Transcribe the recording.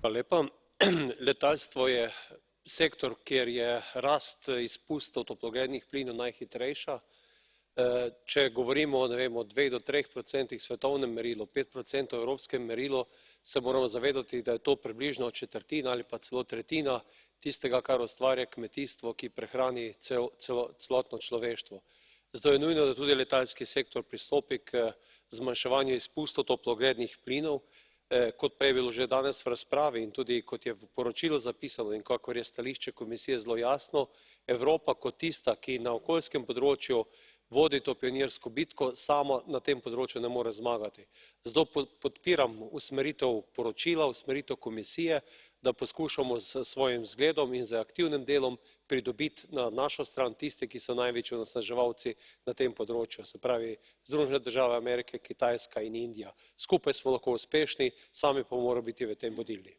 Hvala lepa. Letalstvo je sektor, kjer je rast izpustov toplogrednih plinov najhitrejša. Če govorimo, ne vem, o 2 do 3% svetovnem merilu, 5% evropskem merilu, se moramo zavedati, da je to približno četrtina ali pa celo tretjina tistega, kar ustvarja kmetijstvo, ki prehrani celotno človeštvo. Zato je nujno, da tudi letalski sektor pristopi k zmanjševanju izpustov toplogrednih plinov. Kot pa je bilo že danes v razpravi in tudi kot je v poročilu zapisano in kakor je stališče Komisije zelo jasno, Evropa kot tista, ki na okoljskem področju vodi to pionirsko bitko, sama na tem področju ne more zmagati. Zato podpiram usmeritev poročila, usmeritev Komisije, da poskušamo s svojim zgledom in z aktivnim delom pridobiti na našo stran tiste, ki so največji onesnaževalci na tem področju, se pravi Združene države Amerike, Kitajska in Indija. Skupaj smo lahko uspešni, sami pa moramo biti v tem vodilni.